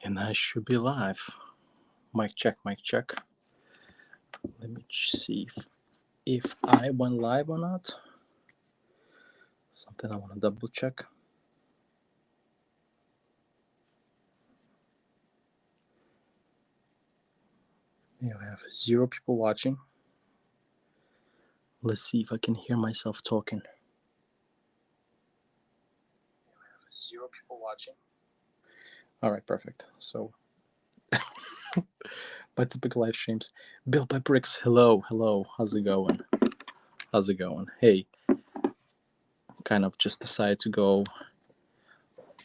And I should be live. Mic check, mic check. Let me see if I went live or not. Something I want to double check. We have 0 people watching. Let's see if I can hear myself talking. 0 people watching. All right, perfect. So, my typical live streams. Built by Bricks. Hello. How's it going? Hey, kind of just decided to go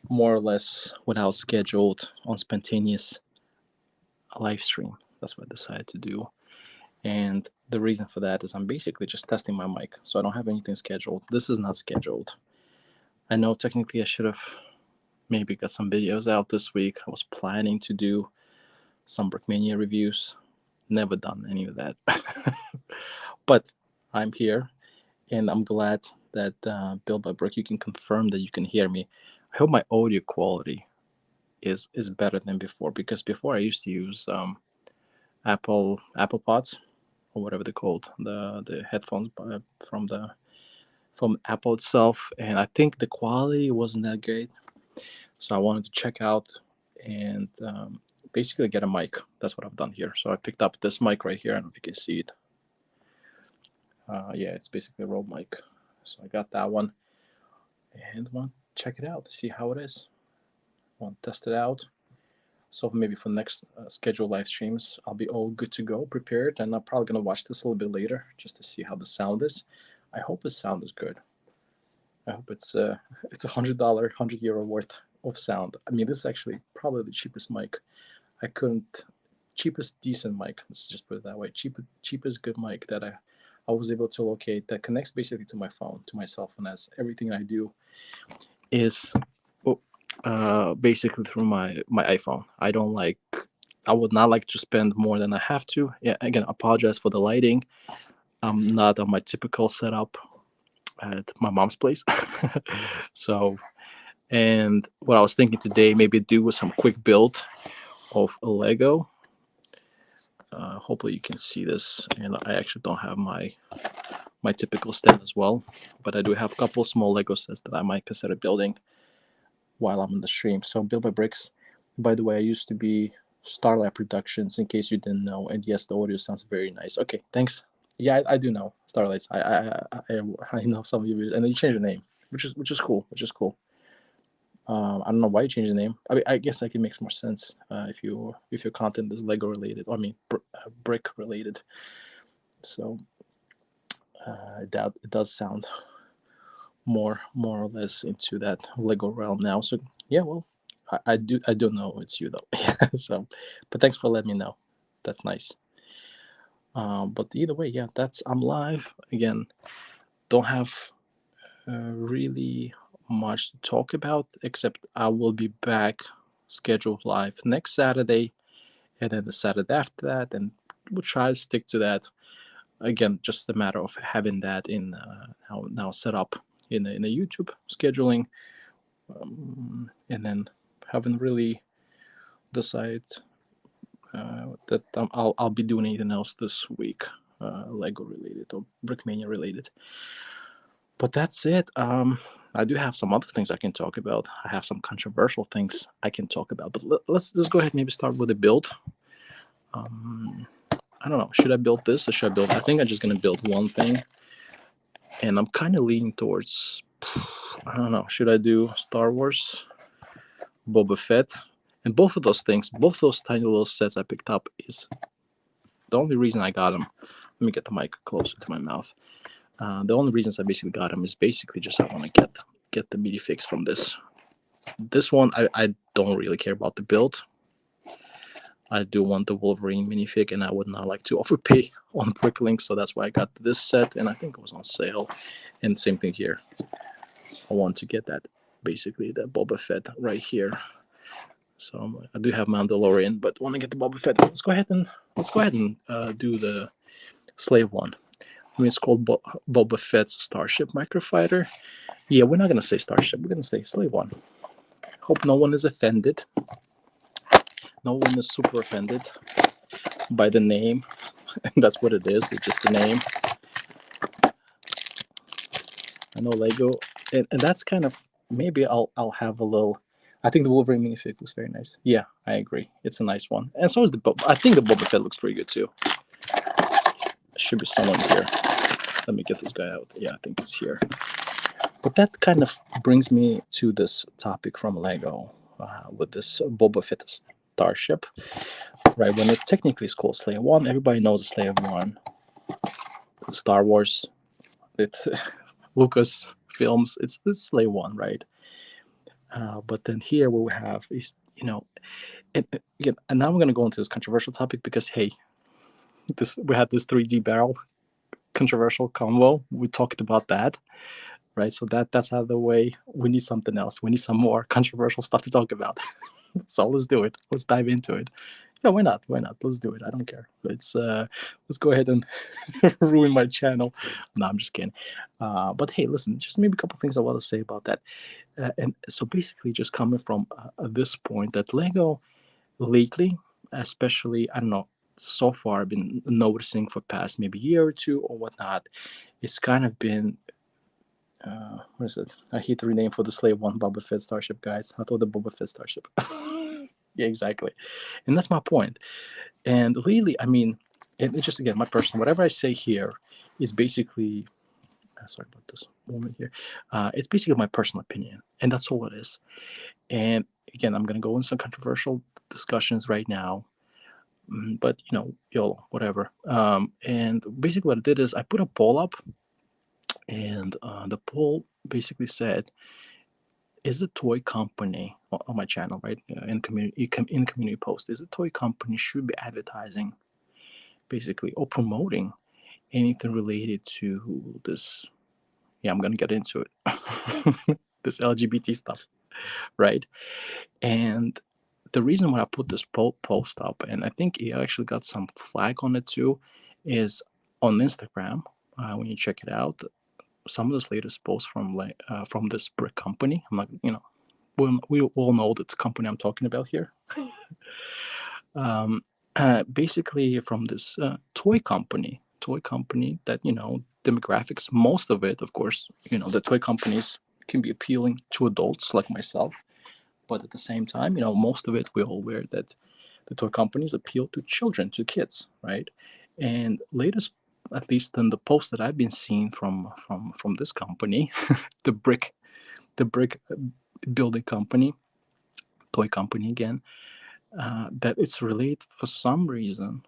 more or less without scheduled on spontaneous live stream. That's what I decided to do. And the reason for that is I'm basically just testing my mic. So I don't have anything scheduled. This is not scheduled. I know technically I should have maybe got some videos out this week. I was planning to do some Brickmania reviews. Never done any of that. But I'm here and I'm glad that Built by Brick, you can confirm that you can hear me. I hope my audio quality is better than before, because before I used to use Apple Pods, or whatever they're called, the headphones from Apple itself, and I think the quality wasn't that great. So I wanted to check out and basically get a mic. That's what I've done here. So I picked up this mic right here. I don't know if you can see it. Yeah, it's basically a Rode mic. So I got that one and want to check it out to see how it is. Want to test it out. So maybe for next scheduled live streams, I'll be all good to go, prepared, and I'm probably gonna watch this a little bit later just to see how the sound is. I hope the sound is good. I hope it's $100, €100 worth of sound. I mean, this is actually probably the cheapest mic. Cheapest decent mic. Let's just put it that way. Cheapest good mic that I was able to locate that connects basically to my phone, to my cell phone, as everything I do is basically through my iPhone. I would not like to spend more than I have to. Yeah, again, apologize for the lighting. I'm not on my typical setup at my mom's place. So, and what I was thinking today, maybe do with some quick build of a Lego. Hopefully you can see this, and I actually don't have my typical stand as well, but I do have a couple of small Lego sets that I might consider building while I'm in the stream. So Built by Bricks, by the way, I used to be Starlight Productions, in case you didn't know, and yes, the audio sounds very nice. Okay, thanks. Yeah, I do know Starlights. I know some of you, and then you changed the name, which is cool. I don't know why you changed the name. I mean, I guess like it makes more sense if your content is Lego related, or I mean brick related. So it does sound more or less into that Lego realm now. So yeah, well, I do know it's you though. Yeah. So, but thanks for letting me know. That's nice. But either way, yeah, I'm live again. Don't have really much to talk about, except I will be back scheduled live next Saturday, and then the Saturday after that, and we'll try to stick to that. Again, just a matter of having that in now set up in a YouTube scheduling, and then haven't really decided that I'll be doing anything else this week, Lego related or Brickmania related. But that's it. I do have some other things I can talk about. I have some controversial things I can talk about. But let's just go ahead and maybe start with a build. I don't know. Should I build this or should I build? I think I'm just gonna build one thing, and I'm kind of leaning towards. I don't know. Should I do Star Wars, Boba Fett, and both of those things, both those tiny little sets I picked up is the only reason I got them. Let me get the mic closer to my mouth. The only reasons I basically got them is basically just I want to get the meaty fix from this. This one I don't really care about the build. I do want the Wolverine minifig, and I would not like to overpay on Bricklink, so that's why I got this set, and I think it was on sale. And same thing here. I want to get that, basically the Boba Fett right here. So I do have Mandalorian, but want to get the Boba Fett. Let's go ahead and do the slave one. I mean, it's called Boba Fett's Starship Microfighter. Yeah, we're not gonna say Starship. We're gonna say Slave One. Hope no one is offended. no one is super offended by the name. And that's what it is. It's just the name. I know Lego, and that's kind of, maybe I'll have a little. I think the Wolverine minifig looks very nice. Yeah, I agree. It's a nice one, and so is the I think the Boba Fett looks pretty good too. Should be someone here. Let me get this guy out. Yeah, I think it's here. But that kind of brings me to this topic from Lego with this Boba Fett starship, right? When it technically is called Slayer One, everybody knows Slayer One. Star Wars, it's Lucas films. It's Slayer One, right? But then here what we have is, and again, and now we're going to go into this controversial topic because hey, we had this 3D barrel controversial combo. We talked about that, right? So that's out of the way. We need something else. We need some more controversial stuff to talk about. So let's do it. Let's dive into it. Yeah, why not? Why not? Let's do it. I don't care. Let's go ahead and ruin my channel. No, I'm just kidding. But hey, listen, just maybe a couple things I want to say about that. And so basically, just coming from this point, that Lego lately, especially, I don't know, so far I've been noticing for past maybe year or two or whatnot, it's kind of been what is it? I hate the rename for the Slave One Boba Fett starship, guys. I thought the Boba Fett starship. Yeah, exactly. And that's my point. And really, I mean, and it's just again my personal. Whatever I say here is basically. Sorry about this moment here. It's basically my personal opinion, and that's all it is. And again, I'm going to go into some controversial discussions right now, but YOLO, whatever. And basically, what I did is I put a poll up, and the poll basically said, "Is the toy company on my channel, right, in community post, is the toy company should be advertising, basically, or promoting anything related to this?" Yeah, I'm gonna get into it. This LGBT stuff, right? And the reason why I put this post up, and I think it actually got some flag on it too, is on Instagram. When you check it out, some of this latest posts from this brick company. I'm not, we all know the company I'm talking about here. Basically, from this toy company that demographics. Most of it, of course, the toy companies can be appealing to adults like myself, but at the same time, most of it we're all aware that the toy companies appeal to children, to kids, right? And latest, at least in the post that I've been seeing from this company, the brick building company, toy company again, that it's related for some reason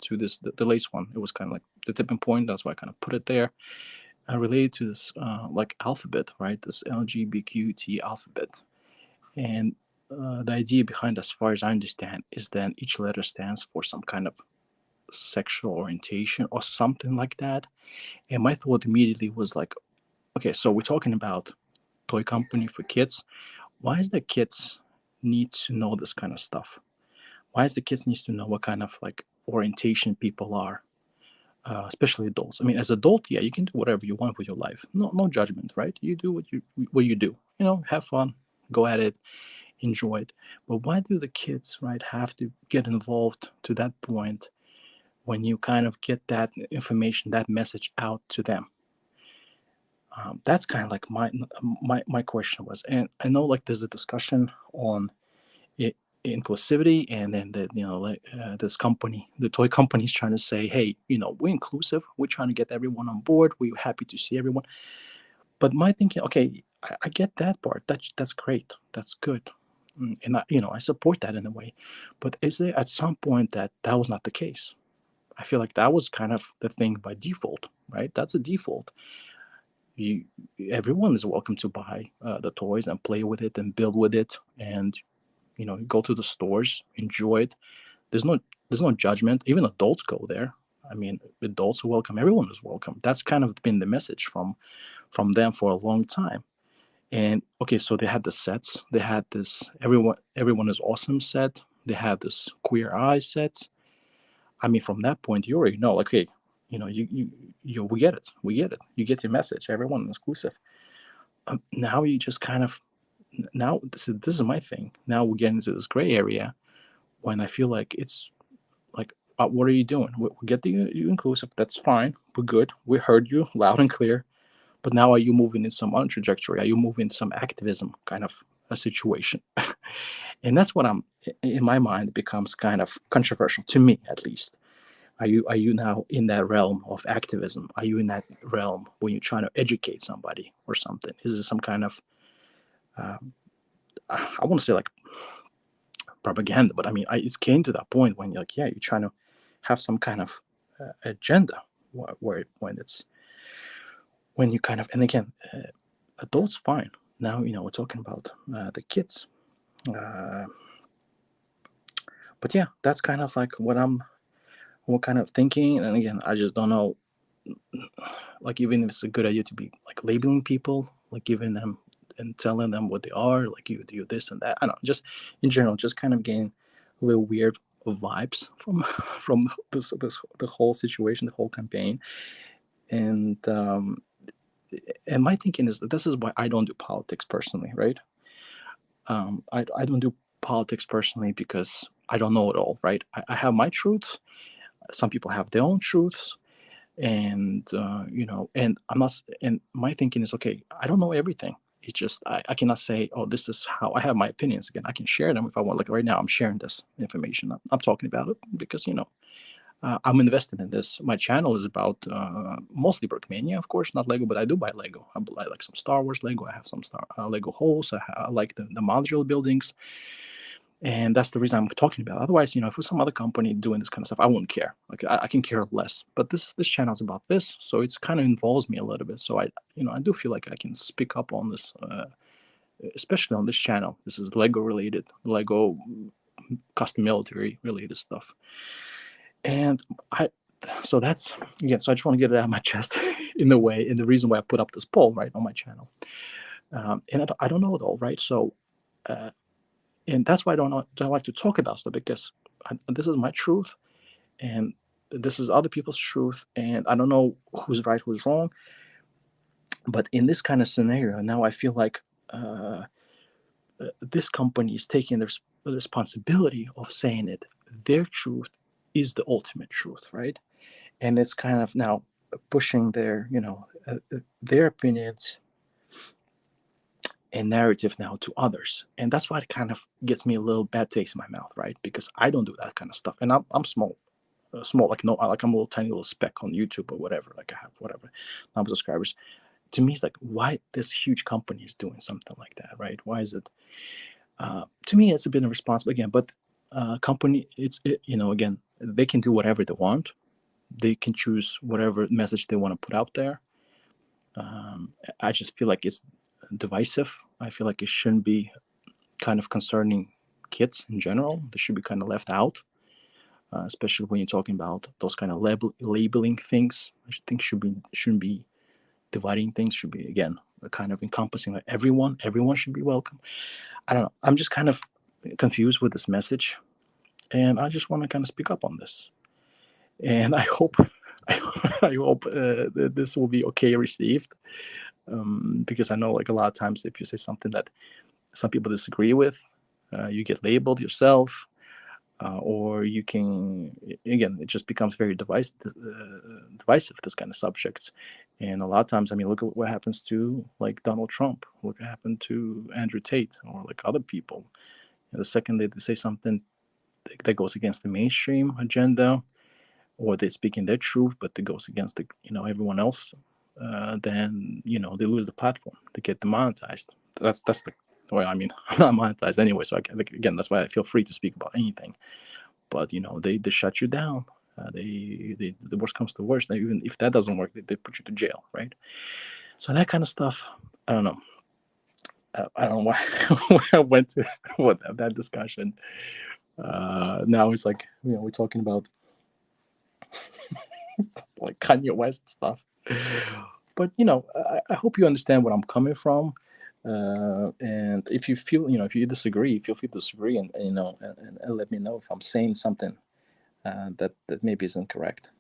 to this the latest one. It was kind of like the tipping point. That's why I kind of put it there. Related to this like alphabet, right? This LGBTQT alphabet, and the idea behind, as far as I understand, is that each letter stands for some kind of sexual orientation or something like that. And my thought immediately was like, okay, so we're talking about toy company for kids. Why is the kids need to know this kind of stuff? Why is the kids needs to know what kind of like orientation people are, especially adults? I mean, as adult, yeah, you can do whatever you want with your life. No judgment, right? You do what you do. Have fun, go at it, enjoy it. But why do the kids, right, have to get involved to that point when you kind of get that information, that message out to them? That's kind of like my question was. And I know like there's a discussion on inclusivity, and then this company, the toy company, is trying to say, hey, we're inclusive, we're trying to get everyone on board, we're happy to see everyone. But my thinking, okay, I get that part, that's great, that's good. And I support that in a way. But is there at some point that was not the case? I feel like that was kind of the thing by default, right? That's a default. you Everyone is welcome to buy the toys and play with it and build with it, and go to the stores, enjoy it. There's no judgment. Even adults go there. I mean, adults are welcome, everyone is welcome. That's kind of been the message from them for a long time. And okay, so they had the sets, they had this everyone is awesome set, they had this queer eye set. I mean, from that point, you already know, like, hey, we get it, you get your message, everyone is exclusive. Now you just kind of, now this is my thing, now we're getting into this gray area. when I feel like it's like, what are you doing? We get the you inclusive. That's fine. We're good. We heard you loud and clear. But now are you moving in some other trajectory? Are you moving in some activism kind of a situation? And that's what I'm in my mind becomes kind of controversial to me, at least. Are you now in that realm of activism? Are you in that realm when you're trying to educate somebody or something? Is it some kind of I want to say like propaganda, but I mean, it's came to that point when you're like, yeah, you're trying to have some kind of agenda where when it's when you kind of, and again, adults fine. Now we're talking about the kids, uh, but yeah, that's kind of like what kind of thinking. And again, I just don't know, like even if it's a good idea to be like labeling people, like giving them and telling them what they are, like you do this and that. I don't know, just in general, just kind of getting a little weird vibes from from this the whole situation, the whole campaign. And and my thinking is that this is why I don't do politics personally, right? I don't do politics personally because I don't know it all, right? I have my truths. Some people have their own truths, and and I'm not. And my thinking is, okay, I don't know everything. It's just I cannot say, oh, this is how I have my opinions. Again, I can share them if I want. Like right now, I'm sharing this information. I'm talking about it because I'm invested in this. My channel is about mostly Brickmania, of course, not Lego, but I do buy Lego. I like some Star Wars Lego. I have some Lego holes. I like the modular buildings, and that's the reason I'm talking about. Otherwise, if it was some other company doing this kind of stuff, I wouldn't care. Like I can care less. But this channel is about this, so it's kind of involves me a little bit. So I do feel like I can speak up on this, especially on this channel. This is Lego related, Lego custom military related stuff. And I so that's again, so I just want to get it out of my chest in a way, and the reason why I put up this poll right on my channel. And I don't know it all, right? So and that's why don't like to talk about stuff, because this is my truth, and this is other people's truth, and I don't know who's right, who's wrong. But in this kind of scenario, now I feel like this company is taking the responsibility of saying it. Their truth is the ultimate truth, right? And it's kind of now pushing their opinions and narrative now to others, and that's why it kind of gets me a little bad taste in my mouth, right? Because I don't do that kind of stuff, and I'm small, small, like no, like I'm a little tiny little speck on YouTube or whatever. Like I have whatever number of subscribers. To me, it's like, why this huge company is doing something like that, right? Why is it? To me, it's a bit irresponsible again, but company, again, they can do whatever they want. They can choose whatever message they want to put out there. I just feel like it's divisive. I feel like it shouldn't be kind of concerning kids in general. They should be kind of left out, especially when you're talking about those kind of labeling things. I think shouldn't be dividing things. Should be again kind of encompassing like everyone. Everyone should be welcome. I don't know. I'm just kind of confused with this message, and I just want to kind of speak up on this. And I hope I hope that this will be okay received, because I know like a lot of times if you say something that some people disagree with, you get labeled yourself, or you can again it just becomes very divisive, this kind of subjects. And a lot of times, I mean, look at what happens to like Donald Trump, look what happened to Andrew Tate, or like other people. The second they say something that goes against the mainstream agenda, or they're speaking their truth but that goes against everyone else, then they lose the platform, they get demonetized. That's the way. I mean, I'm not monetized anyway, so again, that's why I feel free to speak about anything. But they shut you down. They the worst comes to worst, even if that doesn't work, they put you to jail, right? So that kind of stuff, I don't know. I don't know why, why I went to that discussion. Now it's like we're talking about like Kanye West stuff. But I hope you understand where I'm coming from. And if you feel, if you disagree, feel free to disagree, and and let me know if I'm saying something that maybe isn't correct.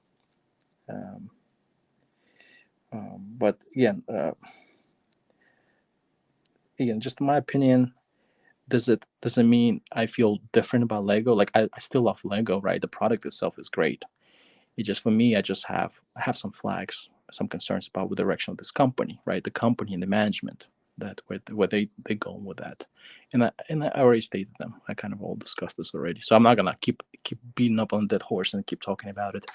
Um, but again, just my opinion. does it mean I feel different about Lego? Like I still love Lego, right? The product itself is great. It just, for me, I have some flags, some concerns about the direction of this company, right? The company and the management, that where they go with that. And I already stated them. I kind of all discussed this already. So I'm not gonna keep beating up on that horse and keep talking about it.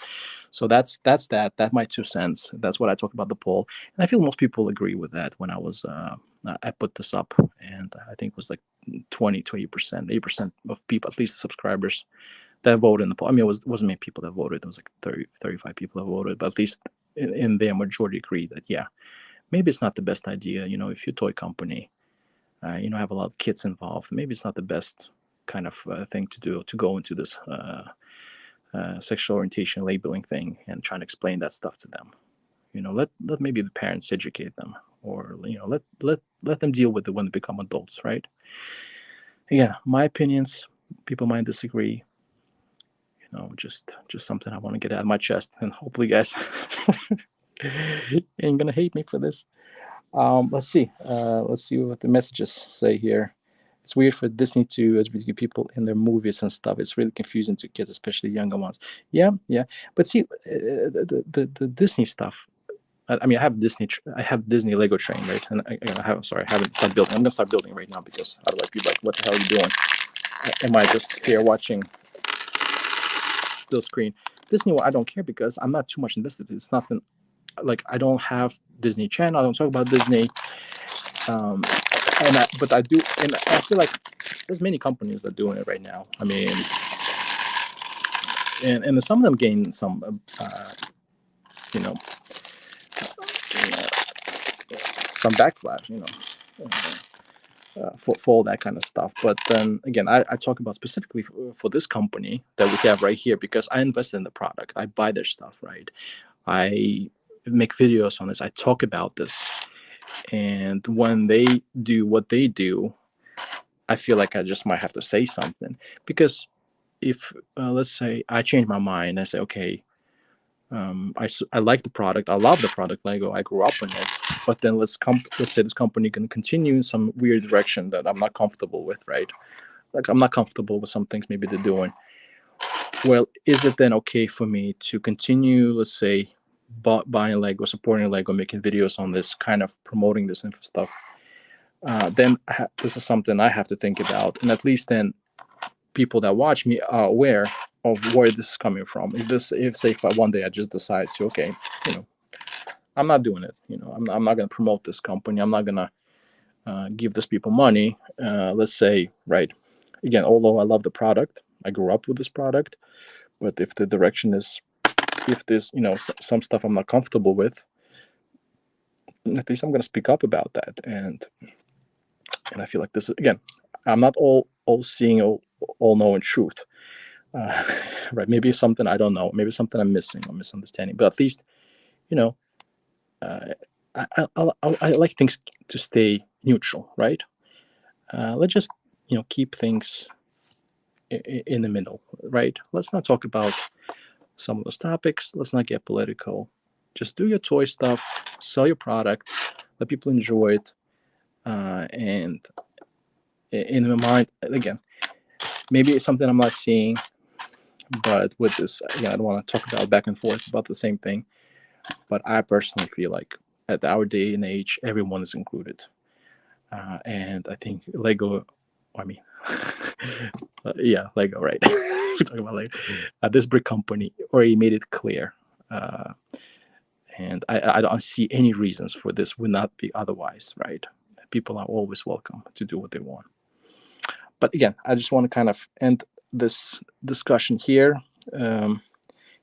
So that's my 2 cents. That's what I talk about the poll. And I feel most people agree with that. When I put this up, and I think it was like 20%, 80% of people, at least subscribers, that voted in the poll. I mean, wasn't many people that voted. It was like 30, 35 people that voted, but at least in their majority agree that, yeah, maybe it's not the best idea. If you're a toy company, have a lot of kids involved, maybe it's not the best kind of thing to do, to go into this sexual orientation labeling thing and trying to explain that stuff to them. Let maybe the parents educate them, or let them deal with it when they become adults, right? Yeah, my opinions. People might disagree. Just something I want to get out of my chest, and hopefully, guys, ain't gonna hate me for this. Let's see. Let's see what the messages say here. It's weird for Disney to LGBTQ people in their movies and stuff. It's really confusing to kids, especially younger ones. Yeah, yeah. But see, the Disney stuff. I mean, I have Disney Lego train, right? And I haven't. Sorry, I haven't started building. I'm gonna start building right now, because otherwise people are like, "What the hell are you doing? Am I just here watching the screen?" Disney, well, I don't care, because I'm not too much invested. It's nothing like, I don't have Disney Channel. I don't talk about Disney. Um, but I do, and I feel like there's many companies that are doing it right now. I mean, and some of them gain some, you know, some backlash, for all that kind of stuff. But then again, I talk about specifically for this company that we have right here, because I invest in the product. I buy their stuff, right? I make videos on this. I talk about this. And when they do what they do, I feel like I just might have to say something. Because if, let's say, I change my mind, I say, okay, I like the product, I love the product Lego, I grew up in it, but then let's say this company can continue in some weird direction that I'm not comfortable with, right? Like, I'm not comfortable with some things maybe they're doing. Well, is it then okay for me to continue, let's say, buying Lego, supporting Lego, making videos on this, kind of promoting this info stuff? Then this is something I have to think about, and at least then people that watch me are aware of where this is coming from. If say, if one day I just decide to, okay, I'm not doing it. I'm not going to promote this company. I'm not going to give these people money. Let's say, right? Again, although I love the product, I grew up with this product, but if the direction is, if there's some stuff I'm not comfortable with, at least I'm going to speak up about that. And I feel like this is, again, I'm not all seeing, all knowing truth. Right? Maybe it's something I don't know. Maybe it's something I'm missing or misunderstanding. But at least, I, I like things to stay neutral, right? Let's just keep things in the middle, right? Let's not talk about some of those topics. Let's not get political. Just do your toy stuff, sell your product, let people enjoy it, and in my mind, again, maybe it's something I'm not seeing, but with this, again, I don't want to talk about back and forth about the same thing. But I personally feel like at our day and age, everyone is included. And I think Lego, I mean, yeah, Lego, right? We're talking about Lego. This brick company already made it clear. And I don't see any reasons for this would not be otherwise, right? People are always welcome to do what they want. But again, I just want to kind of end this discussion here.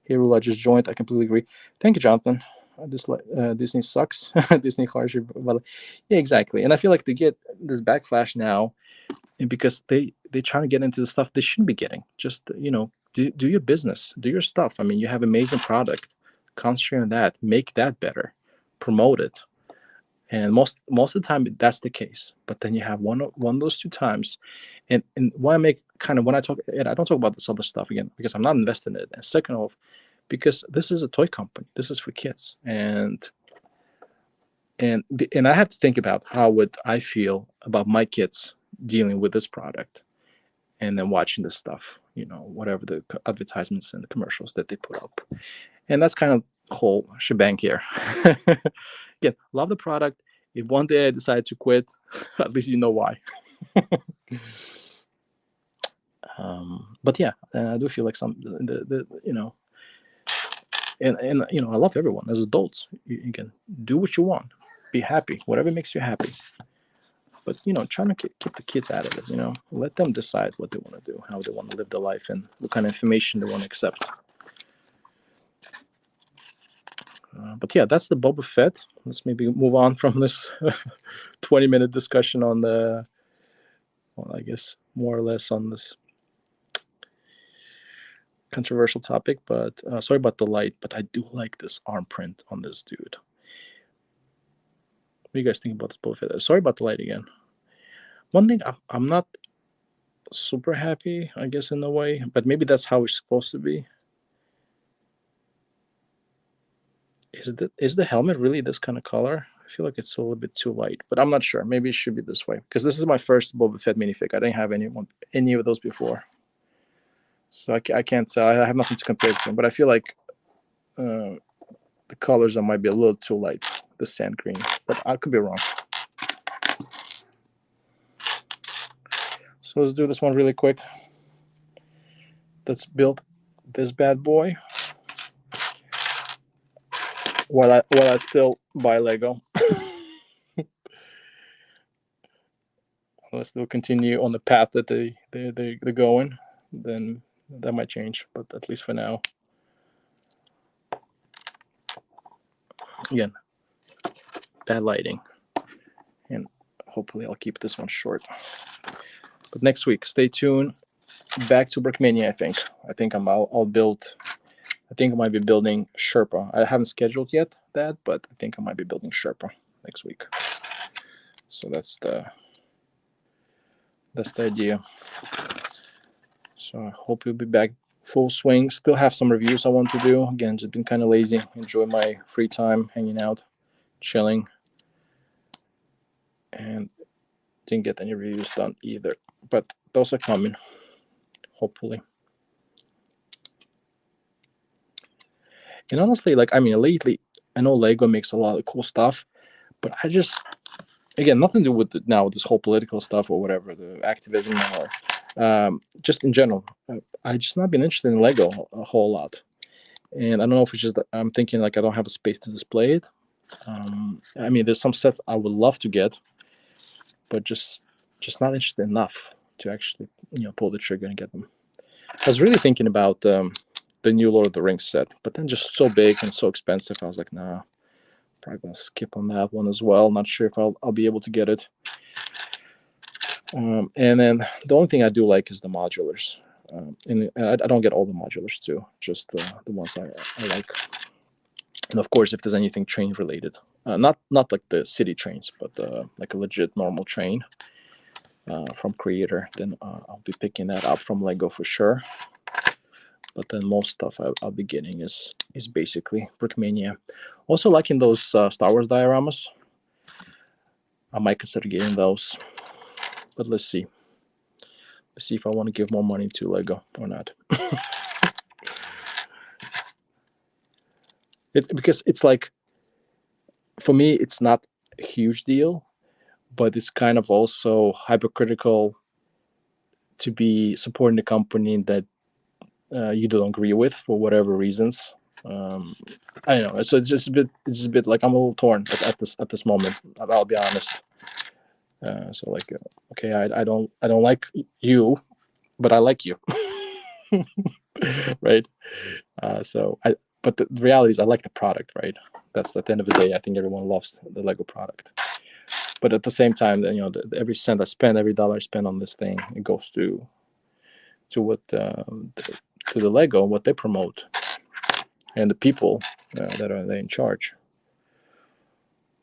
Hero just joined. I completely agree. Thank you, Jonathan. Disney sucks. Disney harsh. Well, yeah, exactly. And I feel like they get this backlash now, and because they try to get into the stuff they shouldn't be getting. Just do your business, do your stuff. I mean, you have amazing product. Concentrate on that. Make that better. Promote it. And most of the time that's the case. But then you have one of those two times, and why I make kind of when I talk, and I don't talk about this other stuff again because I'm not invested in it. And second off, because this is a toy company, this is for kids, and I have to think about how would I feel about my kids dealing with this product and then watching this stuff, whatever the advertisements and the commercials that they put up. And that's kind of the whole shebang here. Again, love the product. If one day I decide to quit, at least you know why. But yeah, I do feel like and I love everyone as adults. You can do what you want, be happy, whatever makes you happy. But trying to keep the kids out of it. Let them decide what they want to do, how they want to live their life, and what kind of information they want to accept. But yeah, that's the Boba Fett. Let's maybe move on from this 20-minute discussion on I guess more or less on this controversial topic. But sorry about the light, but I do like this arm print on this dude. What do you guys think about this Boba Fett? Sorry about the light again. One thing I'm not super happy, I guess, in a way, but maybe that's how it's supposed to be. Is the helmet really this kind of color? I feel like it's a little bit too light, but I'm not sure. Maybe it should be this way, because this is my first Boba Fett minifig. I didn't have any of those before, so I can't tell. I have nothing to compare it to, but I feel like the colors might be a little too light, the sand green, but I could be wrong. So let's do this one really quick. Let's build this bad boy while I still buy Lego. Unless they'll continue on the path that they're going, then that might change. But at least for now, again, bad lighting, and hopefully I'll keep this one short. But next week, stay tuned. Back to Brickmania. I think I'll build. I think I might be building Sherpa. I haven't scheduled yet that, but I think I might be building Sherpa next week. So that's the idea. So I hope you'll be back full swing. Still have some reviews I want to do. Again, just been kind of lazy. Enjoy my free time, hanging out, chilling, and didn't get any reviews done either. But those are coming, hopefully. And honestly, lately, I know Lego makes a lot of cool stuff, but I just, again, nothing to do with now this whole political stuff or whatever, the activism or just in general. I just not been interested in Lego a whole lot, and I don't know if it's just that I'm thinking like I don't have a space to display it. There's some sets I would love to get, but just not interested enough to actually pull the trigger and get them. I was really thinking about the new Lord of the Rings set, but then just so big and so expensive, I was like, nah, probably gonna skip on that one as well. Not sure if I'll be able to get it. And then the only thing I do like is the modulars, and I don't get all the modulars too, just the ones I like. And of course, if there's anything train related, not like the city trains, but like a legit normal train from Creator, then I'll be picking that up from Lego for sure. But then most stuff I'll be getting is basically Brickmania. Also liking those Star Wars dioramas. I might consider getting those, but let's see. Let's see if I want to give more money to Lego or not. It's because it's like, for me, it's not a huge deal, but it's kind of also hypocritical to be supporting a company that you don't agree with for whatever reasons. I don't know. So it's just a bit like I'm a little torn at this moment. I'll be honest. So like, okay, I don't like you, but I like you, right? But the reality is I like the product, right? That's at the end of the day. I think everyone loves the Lego product. But at the same time, every cent I spend, every dollar I spend on this thing, it goes to what to the Lego, what they promote, and the people that are in charge.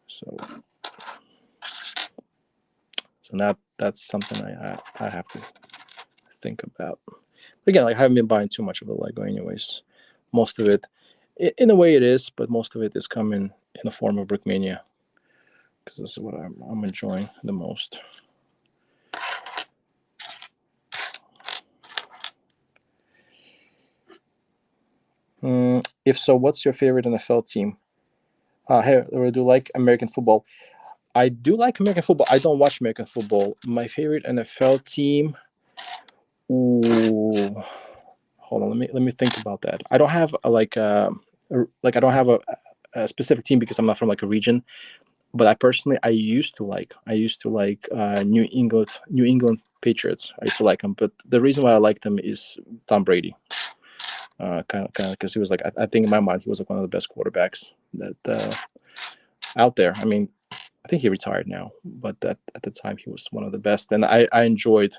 So that's something I have to think about. But again, I haven't been buying too much of the Lego anyways. Most of it, in a way it is, but most of it is coming in the form of Brickmania, because this is what I'm enjoying the most. If so, what's your favorite NFL team? Hey, do you like American football? I do like American football. I don't watch American football. My favorite NFL team. Ooh, hold on. Let me think about that. I don't have like I don't have a specific team because I'm not from like a region. But I personally, I used to like New England Patriots. I used to like them, but the reason why I like them is Tom Brady. Kind of because he was like I think in my mind he was like one of the best quarterbacks that out there. I mean, I think he retired now, but at the time he was one of the best, and I enjoyed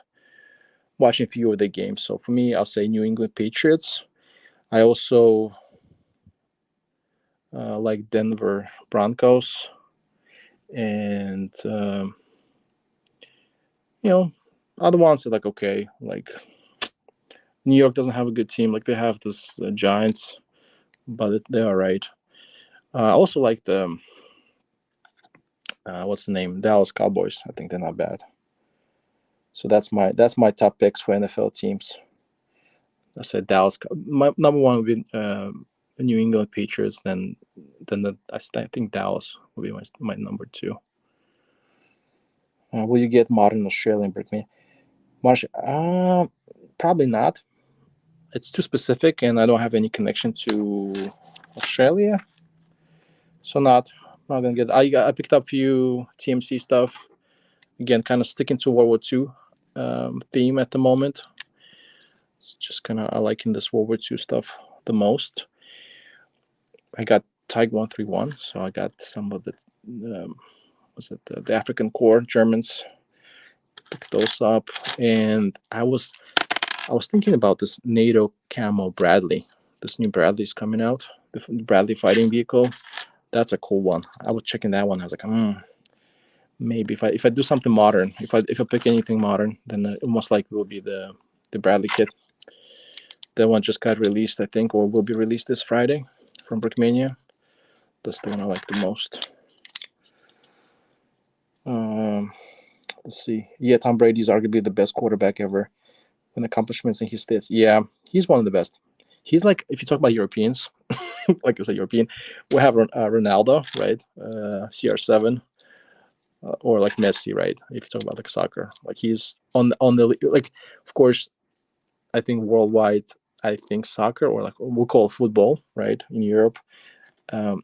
watching a few of the games. So for me, I'll say New England Patriots. I also like Denver Broncos, and you know, other ones are like okay, like New York doesn't have a good team. Like they have this Giants, but they're all right. I also like the what's the name? Dallas Cowboys. I think they're not bad. So that's my top picks for NFL teams. I said Dallas. My number one would be New England Patriots. I think Dallas would be my number two. Will you get modern Australian Brickman? Marsh, probably not. It's too specific, and I don't have any connection to Australia, so not gonna get. I picked up a few TMC stuff. Again, kind of sticking to World War II theme at the moment. It's just kind of I liking this World War II stuff the most. I got Type 131, so I got some of the was it the African Corps Germans. Picked those up, and I was thinking about this NATO camo Bradley. This new Bradley's coming out, the Bradley fighting vehicle. That's a cool one. I was checking that one. I was like, maybe if I do something modern, if I pick anything modern, then it most likely will be the Bradley kit. That one just got released, I think, or will be released this Friday from Brickmania. That's the one I like the most. Let's see. Yeah, Tom Brady's arguably the best quarterback ever. When accomplishments in his stats, yeah, he's one of the best. He's like, if you talk about Europeans, like I said, European, we have Ronaldo, right? CR7, or like Messi, right? If you talk about like soccer, like he's on the like, of course, I think worldwide, I think soccer or like we'll call football, right? In Europe,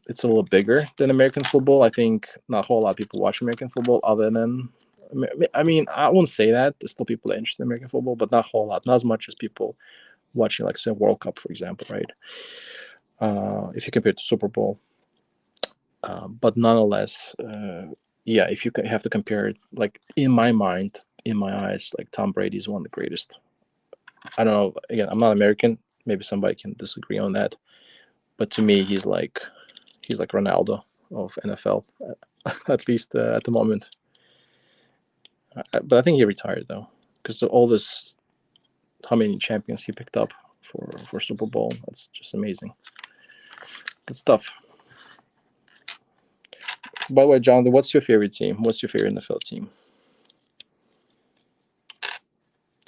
it's a little bigger than American football. I think not a whole lot of people watch American football other than. I mean, I wouldn't say that. There's still people that are interested in American football, but not a whole lot. Not as much as people watching, like, say, World Cup, for example, right? If you compare it to Super Bowl. But nonetheless, yeah, if you have to compare it, like, in my mind, in my eyes, like, Tom Brady is one of the greatest. I don't know. Again, I'm not American. Maybe somebody can disagree on that. But to me, he's like Ronaldo of NFL, at least at the moment. But I think he retired though, because all this, how many champions he picked up for Super Bowl. That's just amazing. Good stuff. By the way, Jonathan, what's your favorite team? What's your favorite NFL team?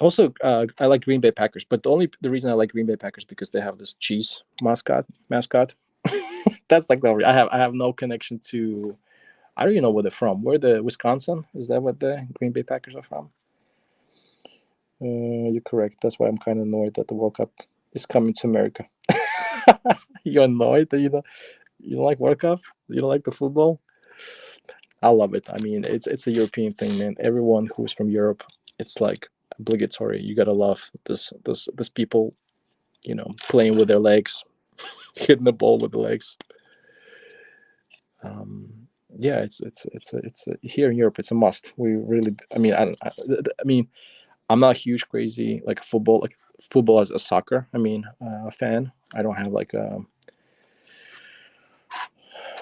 Also, I like Green Bay Packers, but the reason I like Green Bay Packers because they have this cheese mascot. That's like I have no connection to. I don't even know where they're from. Where the Wisconsin? Is that what the Green Bay Packers are from? You're correct. That's why I'm kind of annoyed that the World Cup is coming to America. You're annoyed that you don't like World Cup? You don't like the football? I love it. I mean, it's a European thing, man. Everyone who's from Europe, it's like obligatory. You gotta love this people, playing with their legs, hitting the ball with the legs. Yeah, here in Europe, it's a must. We really, I mean, I mean, I'm not a huge crazy like football as a soccer. I mean, a fan. I don't have like a.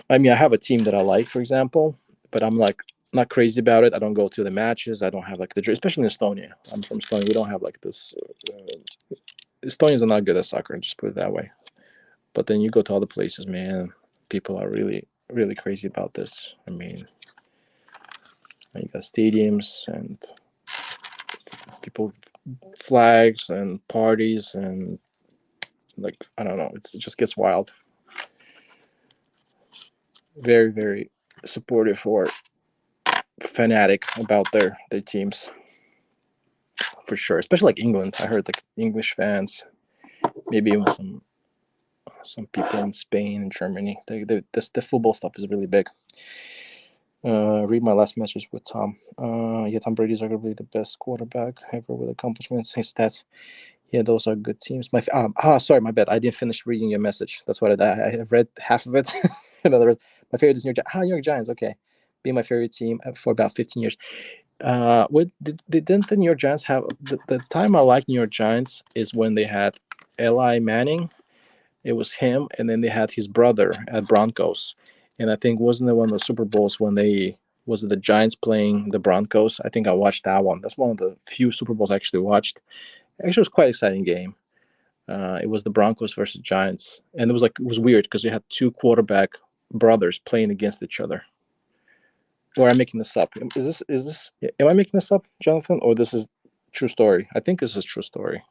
I mean, I have a team that I like, for example, but I'm like not crazy about it. I don't go to the matches. I don't have like especially in Estonia. I'm from Estonia. We don't have like this. Estonians are not good at soccer. Just put it that way. But then you go to other places, man. People are really, really crazy about this. I mean, you got stadiums and people, flags and parties and like I don't know. It just gets wild. very, very supportive or fanatic about their teams, for sure. Especially like England. I heard like English fans, maybe even some people in Spain and Germany. The football stuff is really big. Read my last message with Tom. Yeah, Tom Brady's arguably the best quarterback ever with accomplishments. His stats, yeah, those are good teams. Sorry, my bad. I didn't finish reading your message. That's what I read half of it. In other words, my favorite is New York. New York Giants. Okay, being my favorite team for about 15 years. What didn't the New York Giants have the time I like New York Giants is when they had Eli Manning. It was him, and then they had his brother at Broncos, and I think wasn't it one of the Super Bowls when they was it the Giants playing the Broncos? I think I watched that one. That's one of the few Super Bowls I actually watched. Actually, it was quite an exciting game. It was the Broncos versus Giants, and it was weird because you had two quarterback brothers playing against each other. Or I'm making this up. Is this? Am I making this up, Jonathan, or this is true story? I think this is true story.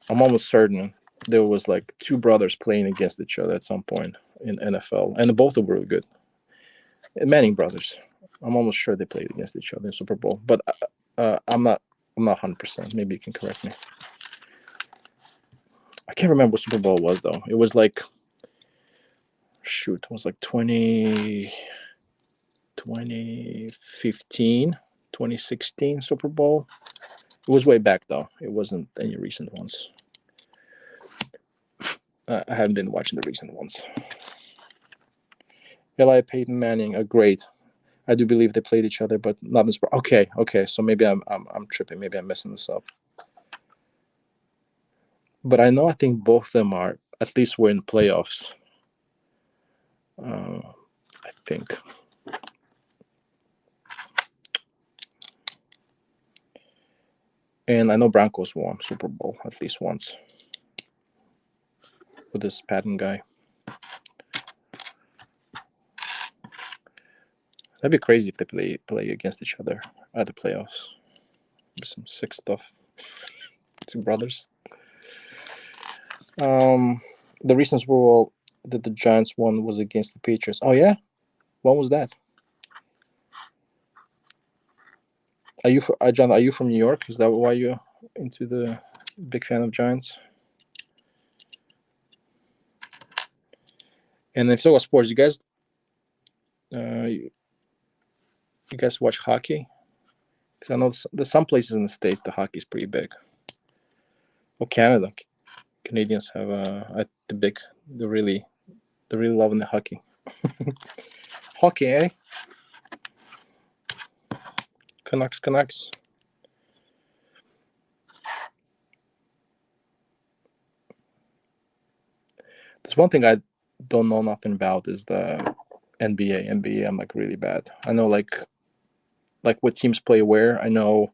I'm almost certain there was like two brothers playing against each other at some point in NFL, and both of them were really good. Manning brothers. I'm almost sure they played against each other in Super Bowl, but I'm not. I'm not 100%. Maybe you can correct me. I can't remember what Super Bowl it was though. It was like, shoot, it was like 2015, 2016 Super Bowl. It was way back though. It wasn't any recent ones. I haven't been watching the recent ones. Eli Peyton Manning are great. I do believe they played each other, but not in the sport. Okay. So maybe I'm tripping. Maybe I'm messing this up. But I think both of them are at least were in playoffs. I think. And I know Broncos won Super Bowl at least once with this Patton guy. That'd be crazy if they play against each other at the playoffs. Some sick stuff. Two brothers. The recent Super Bowl that the Giants won was against the Patriots. Oh yeah, when was that? John? Are you from New York? Is that why you're into the big fan of Giants? And if so, what sports? You guys watch hockey? Because I know there's some places in the States the hockey's pretty big. Well, Canada, Canadians have they're really loving the hockey. Hockey, eh? Canucks. There's one thing I don't know nothing about is the NBA. NBA, I'm like really bad. I know like what teams play where. I know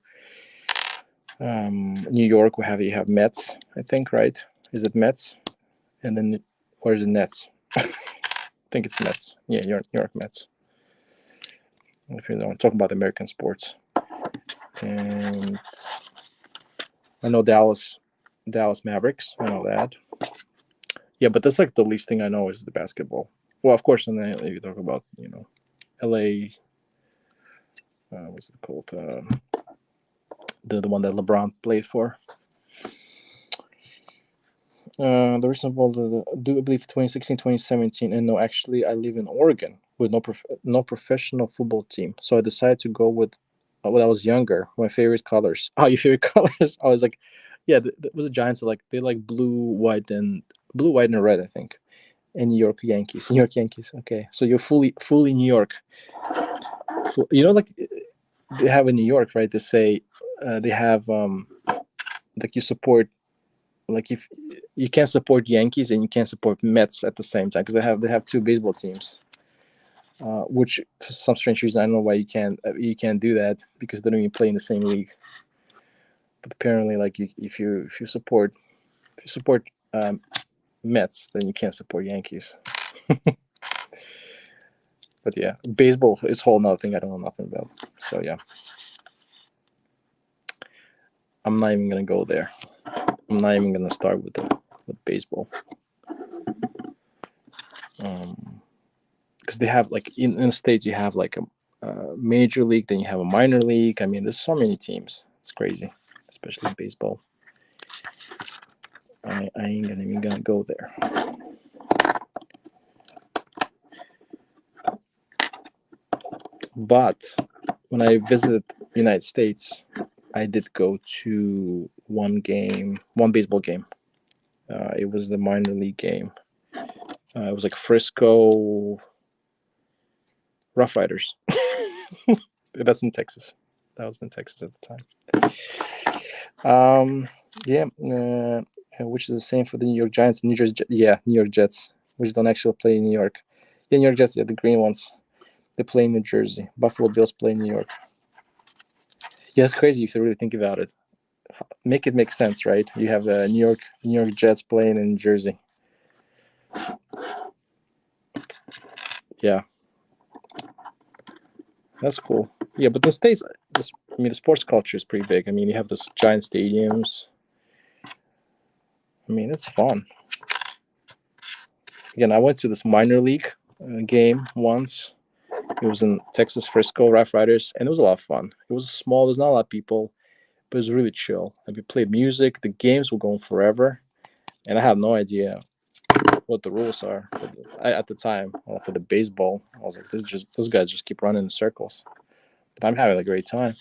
New York you have Mets, I think, right? Is it Mets? And then where's the Nets? I think it's Mets. Yeah, New York Mets. If you don't talk about American sports. And I know Dallas Mavericks. I know that. Yeah, but that's like the least thing I know is the basketball. Well, of course, and then you talk about L.A. What's it called? The one that LeBron played for. The recent ball, do I believe 2016, 2017, and no, actually, I live in Oregon with no professional football team, so I decided to go with when I was younger. My favorite colors. Oh, your favorite colors? I was like, yeah, was the Giants are like they like blue, white, and red, I think. And New York Yankees. New York Yankees. Okay, so you're fully New York. Like they have in New York, right? They say they have like you support like if you can't support Yankees and you can't support Mets at the same time because they have two baseball teams. Which for some strange reason I don't know why you can't do that because they don't even play in the same league. But apparently, like if you support Mets, then you can't support Yankees. But yeah, baseball is a whole nother thing I don't know nothing about. So yeah, I'm not even gonna go there. I'm not even gonna start with baseball. because they have like in the States you have like a major league, then you have a minor league. I mean, there's so many teams. It's crazy, especially baseball. I ain't even gonna go there. But when I visited the United States, I did go to one baseball game. It was the minor league game. It was like Frisco Rough Riders. That's in Texas. That was in Texas at the time. Yeah, which is the same for the New York Giants, New Jersey. Yeah, New York Jets, which don't actually play in New York. Yeah, New York Jets. Yeah, the green ones. They play in New Jersey. Buffalo Bills play in New York. Yeah, it's crazy if you really think about it. Make it make sense, right? You have the New York Jets playing in Jersey. Yeah, that's cool. Yeah, but the States, the sports culture is pretty big. I mean, you have those giant stadiums. I mean, it's fun. Again, I went to this minor league game once. It was in Texas, Frisco Rough Riders, and it was a lot of fun. It was small. There's not a lot of people, but it was really chill. And we played music. The games were going forever, and I had no idea what the rules are. At the time, for the baseball, I was like, this guys just keep running in circles. But I'm having a great time.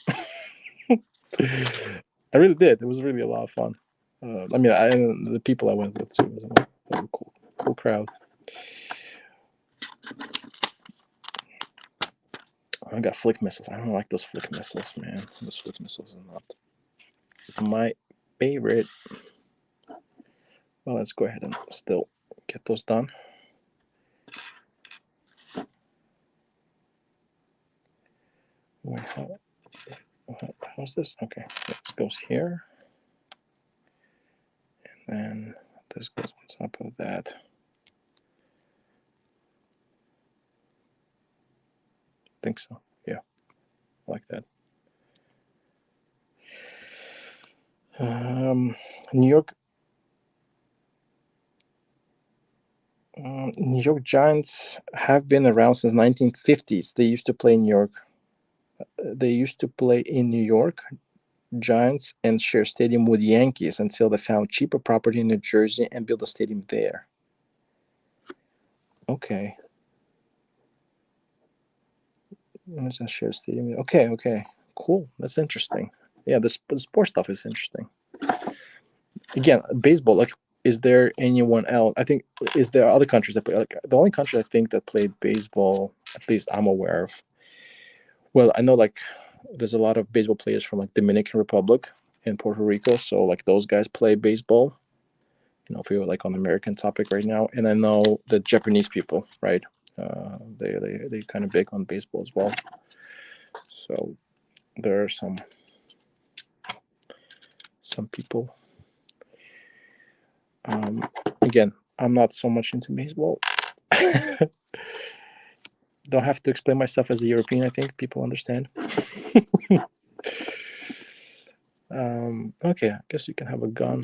I really did. It was really a lot of fun. I mean, the people I went with too was a cool crowd. I got flick missiles. I don't like those flick missiles, man. Those flick missiles are not my favorite. Well, let's go ahead and still get those done. Wait, how's this? Okay, this goes here. And then this goes on top of that. I think so. Yeah, I like that. New York Giants have been around since 1950s. They used to play in New York. They used to play in New York Giants and share stadium with Yankees until they found cheaper property in New Jersey and built a stadium there. Okay. Share stadium. Okay. Cool. That's interesting. Yeah, the sports stuff is interesting. Again, baseball. Like, is there anyone else? I think is there other countries that play? Like, the only country I think that played baseball, at least I'm aware of. Well, I know like there's a lot of baseball players from like Dominican Republic and Puerto Rico, so like those guys play baseball. You know, if you're like on the American topic right now, and I know the Japanese people, right? They kind of big on baseball as well. So there are some people. Again, I'm not so much into baseball. Don't have to explain myself as a European. I think people understand. Okay, I guess you can have a gun.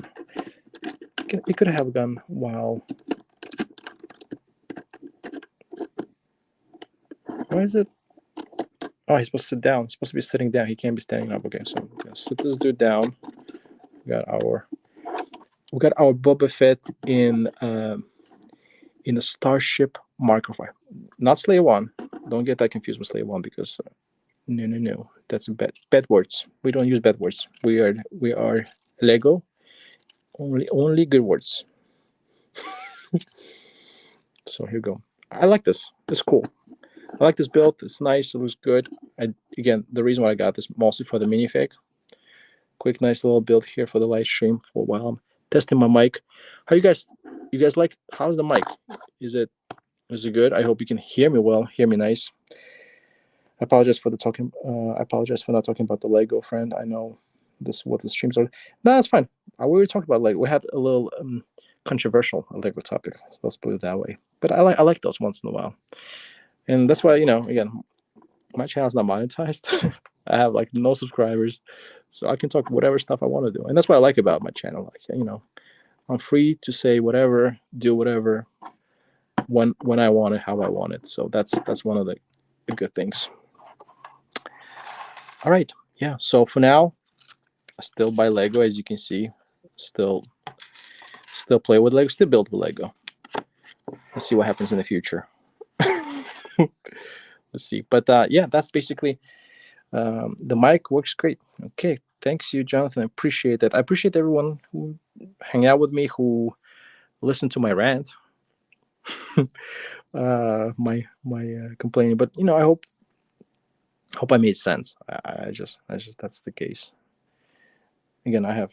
You could have a gun while. Why is it? Oh, he's supposed to sit down. He's supposed to be sitting down. He can't be standing up. Okay, so I'm gonna sit this dude down. We got our Boba Fett in the Starship Mark IV, not Slayer 1. Don't get that confused with Slayer 1 because no, that's bad words. We don't use bad words. We are Lego. Only good words. So here you go. I like this. It's cool. I like this build. It's nice. It looks good. Again, the reason why I got this mostly for the minifig. Quick, nice little build here for the live stream for while I'm testing my mic. How you guys like? How's the mic? Is it good? I hope you can hear me well. Hear me nice. I apologize for the talking. I apologize for not talking about the Lego friend. I know what the streams are. No, that's fine. We were talking about Lego. We had a little controversial Lego topic. Let's put it that way. But I like those once in a while, and that's why again, my channel's not monetized. I have like no subscribers, so I can talk whatever stuff I want to do, and that's what I like about my channel. Like I'm free to say whatever, do whatever, when I want it, how I want it. So that's one of the good things. All right, yeah. So for now, I still buy Lego, as you can see. Still play with Lego. Still build with Lego. Let's see what happens in the future. Let's see. But yeah, that's basically the mic works great. Okay, thanks you, Jonathan. I appreciate that. I appreciate everyone who hang out with me, who listened to my rant, my complaining. But you know, I hope I made sense. I just that's the case. Again, I have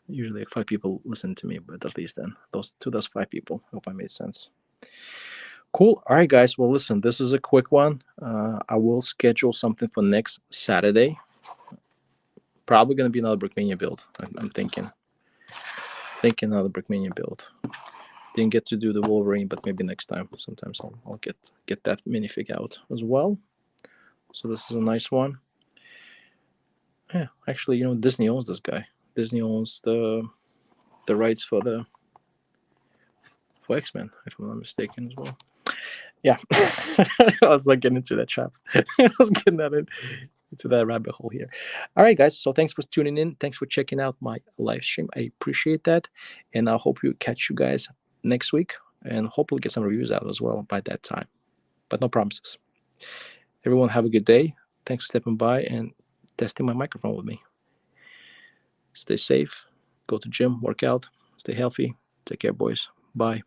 usually 5 people listen to me, but at least then those 5 people. Hope I made sense. Cool. All right, guys. Well, listen, this is a quick one. I will schedule something for next Saturday. Probably going to be another Brickmania build. I'm thinking another Brickmania build. Didn't get to do the Wolverine, but maybe next time. Sometimes I'll get that minifig out as well. So this is a nice one. Yeah, actually, you know, Disney owns this guy. Disney owns the rights for X-Men, if I'm not mistaken, as well. Yeah, I was like getting into that trap. I was getting that into that rabbit hole here. All right, guys. So thanks for tuning in. Thanks for checking out my live stream. I appreciate that, and I hope you catch you guys next week, and hopefully get some reviews out as well by that time. But no promises. Everyone have a good day. Thanks for stepping by and testing my microphone with me. Stay safe. Go to gym, work out, stay healthy. Take care, boys. Bye.